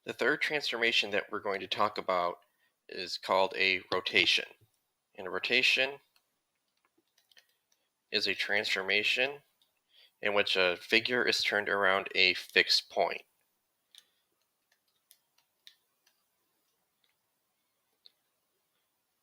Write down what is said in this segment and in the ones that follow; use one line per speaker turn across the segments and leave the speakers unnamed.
The third transformation that we're going to talk about is called a rotation. And a rotation is a transformation in which a figure is turned around a fixed point.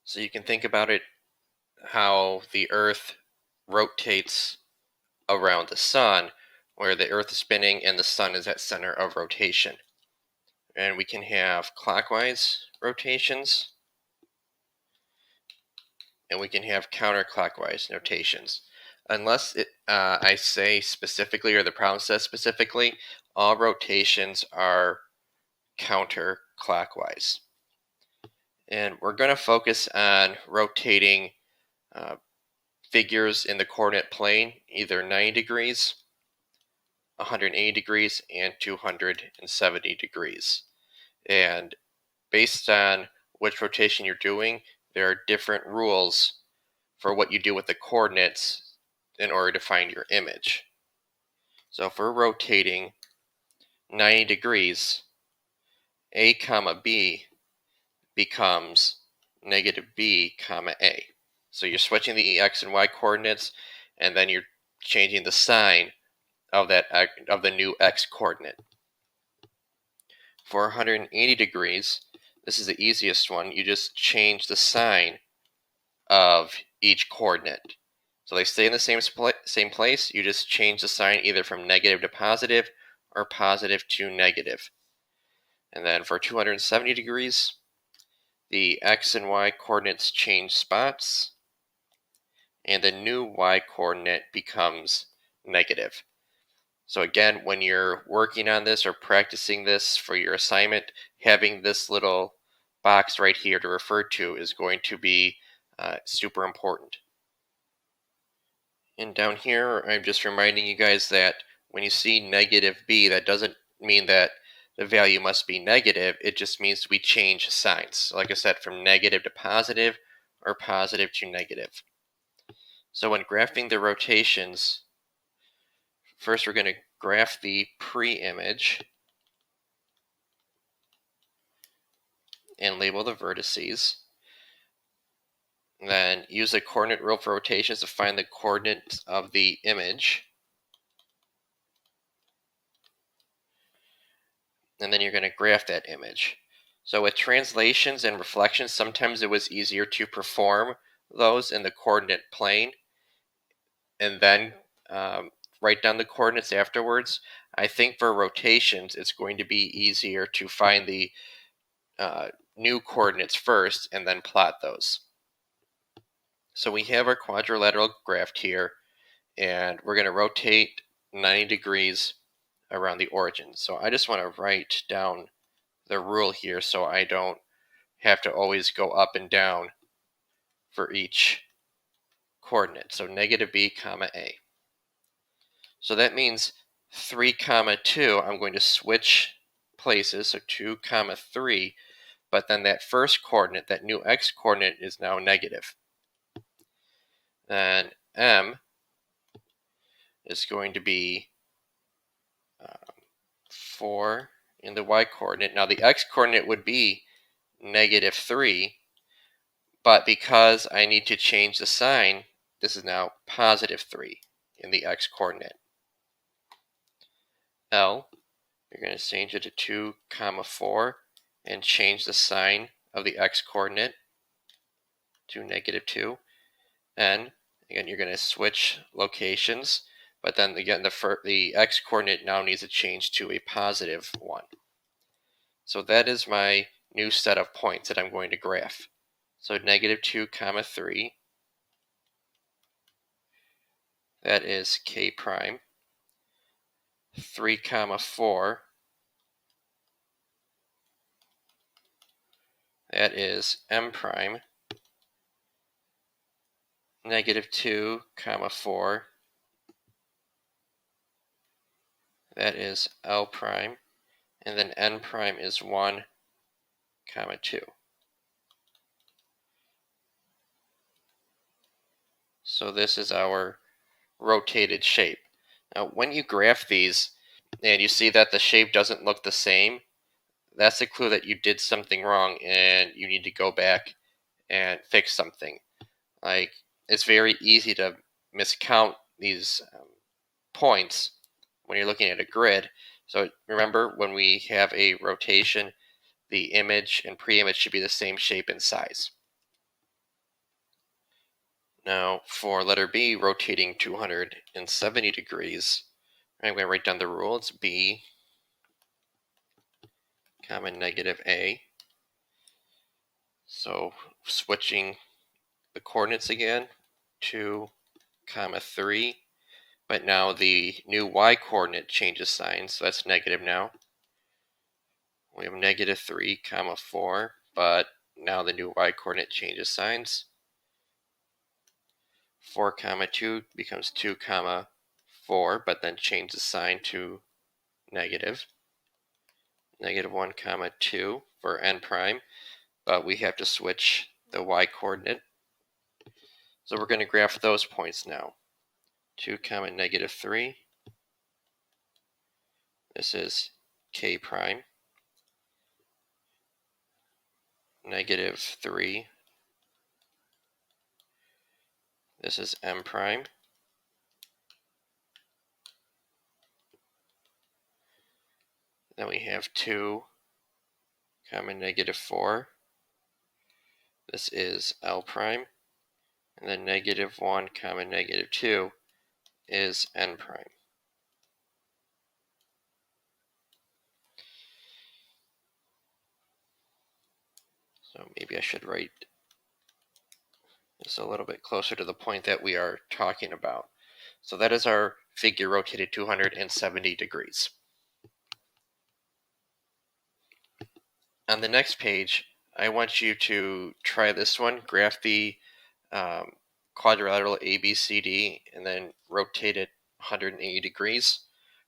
So you can think about it how the Earth rotates around the sun, where the Earth is spinning and the sun is at center of rotation. And we can have clockwise rotations, and we can have counterclockwise notations. Unless I say specifically, or the problem says specifically, all rotations are counterclockwise. And we're going to focus on rotating figures in the coordinate plane, either 90 degrees, 180 degrees, and 270 degrees. And based on which rotation you're doing, there are different rules for what you do with the coordinates in order to find your image. So if we're rotating 90 degrees, a comma b becomes negative b comma a. So you're switching the x and y coordinates, and then you're changing the sign of the new x coordinate. For 180 degrees, this is the easiest one. You just change the sign of each coordinate. So they stay in the same place. You just change the sign either from negative to positive or positive to negative. And then for 270 degrees, the x and y coordinates change spots, and the new y coordinate becomes negative. So again, when you're working on this or practicing this for your assignment, having this little box right here to refer to is going to be super important. And down here, I'm just reminding you guys that when you see negative b, that doesn't mean that the value must be negative. It just means we change signs. So like I said, from negative to positive or positive to negative. So when graphing the rotations, first we're going to graph the pre-image and label the vertices. Then use the coordinate rule for rotations to find the coordinates of the image. And then you're going to graph that image. So with translations and reflections, sometimes it was easier to perform those in the coordinate plane and then write down the coordinates afterwards. I think for rotations, it's going to be easier to find the new coordinates first and then plot those. So we have our quadrilateral graphed here, and we're going to rotate 90 degrees around the origin. So I just want to write down the rule here so I don't have to always go up and down for each coordinate. So negative b comma a. So that means 3 comma 2, I'm going to switch places, so 2 comma 3, but then that first coordinate, that new x coordinate, is now negative. Then m is going to be 4 in the y coordinate. Now the x coordinate would be negative 3, but because I need to change the sign, this is now positive 3 in the x coordinate. L, you're going to change it to 2 comma 4 and change the sign of the x coordinate to negative 2. N, again, you're going to switch locations, but then again, the x coordinate now needs to change to a positive 1. So that is my new set of points that I'm going to graph. So negative 2 comma 3, that is k prime. 3 comma 4, that is m prime. Negative 2 comma 4, that is L prime, and then n prime is 1 comma 2. So this is our rotated shape. Now when you graph these and you see that the shape doesn't look the same, that's a clue that you did something wrong and you need to go back and fix something. Like, it's very easy to miscount these points when you're looking at a grid. So remember, when we have a rotation, the image and pre-image should be the same shape and size. Now, for letter B, rotating 270 degrees, I'm going to write down the rule. It's B, comma, negative A. So switching the coordinates again, 2, comma, 3. But now the new y coordinate changes sign, so that's negative now. We have negative 3, comma, 4, but now the new y coordinate changes signs. 4, comma, 2 becomes 2, comma, 4, but then changes sign to negative. Negative 1, comma, 2 for n prime, but we have to switch the y coordinate. So we're going to graph those points now. 2, comma, negative 3. This is k prime. Negative 3. This is m prime. Then we have 2, comma, negative 4. This is L prime. And then negative 1, comma, negative 2 is n prime. So maybe I should write this a little bit closer to the point that we are talking about. So that is our figure rotated 270 degrees. On the next page, I want you to try this one. Graph the quadrilateral ABCD and then rotate it 180 degrees.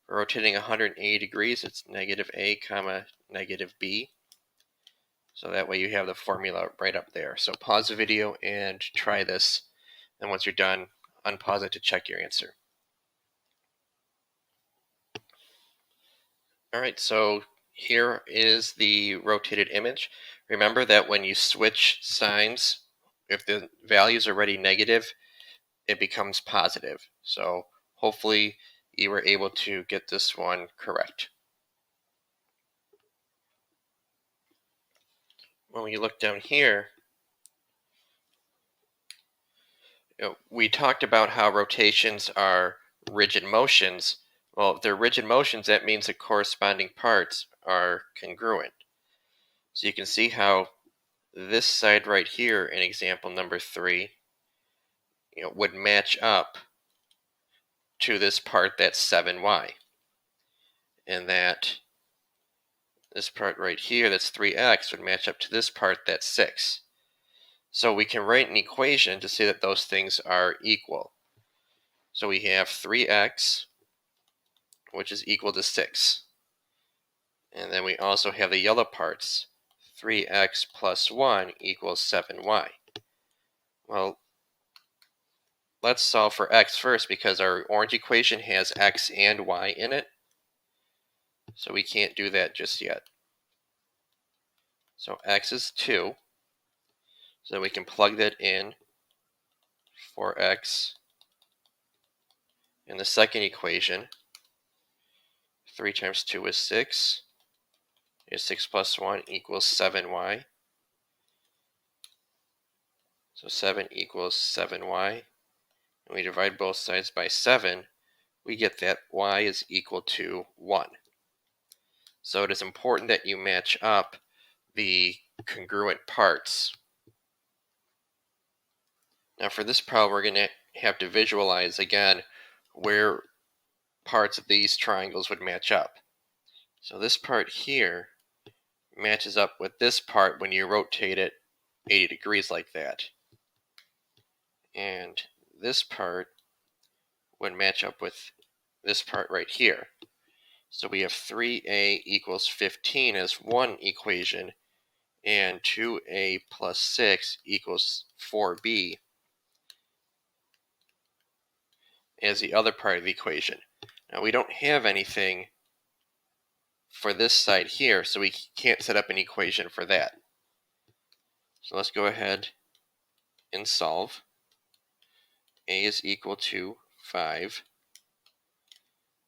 For rotating 180 degrees, it's negative A, comma, negative B. So that way you have the formula right up there. So pause the video and try this. And once you're done, unpause it to check your answer. All right, so here is the rotated image. Remember that when you switch signs, if the value is already negative, it becomes positive. So hopefully you were able to get this one correct. When we look down here, we talked about how rotations are rigid motions. Well, if they're rigid motions, that means the corresponding parts are congruent. So you can see how this side right here in example number 3, would match up to this part that's 7y. And that this part right here that's 3x would match up to this part that's 6. So we can write an equation to say that those things are equal. So we have 3x, which is equal to 6. And then we also have the yellow parts. 3x plus 1 equals 7y. Well, let's solve for x first because our orange equation has x and y in it. So we can't do that just yet. So x is 2. So we can plug that in for x in the second equation. 3 times 2 is 6. 6 plus 1 equals 7y. So 7 equals 7y. And we divide both sides by 7. We get that y is equal to 1. So it is important that you match up the congruent parts. Now for this problem, we're going to have to visualize again where parts of these triangles would match up. So this part here matches up with this part when you rotate it 80 degrees like that. And this part would match up with this part right here. So we have 3a equals 15 as one equation, and 2a plus 6 equals 4b as the other part of the equation. Now we don't have anything for this side here, so we can't set up an equation for that. So let's go ahead and solve. A is equal to 5.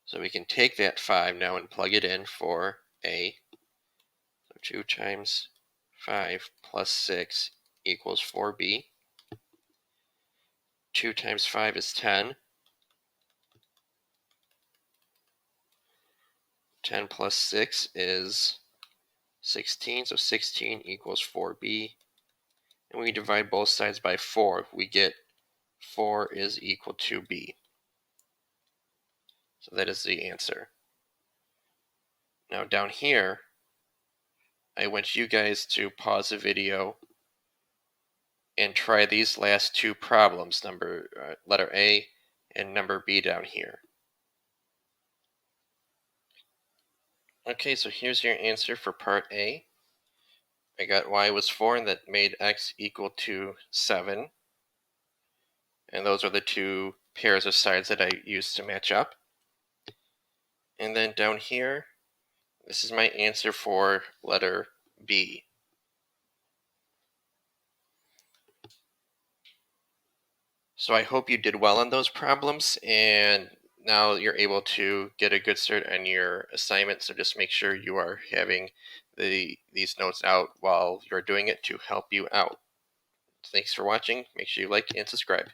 So we can take that 5 now and plug it in for A. So 2 times 5 plus 6 equals 4B. 2 times 5 is 10. 10 plus 6 is 16, so 16 equals 4B. And we divide both sides by 4. We get 4 is equal to B. So that is the answer. Now down here, I want you guys to pause the video and try these last two problems, letter A and number B down here. Okay, so here's your answer for part A. I got y was 4, and that made x equal to 7. And those are the two pairs of sides that I used to match up. And then down here, this is my answer for letter B. So I hope you did well on those problems, and now you're able to get a good start on your assignment. So just make sure you are having these notes out while you're doing it to help you out. Thanks for watching. Make sure you like and subscribe.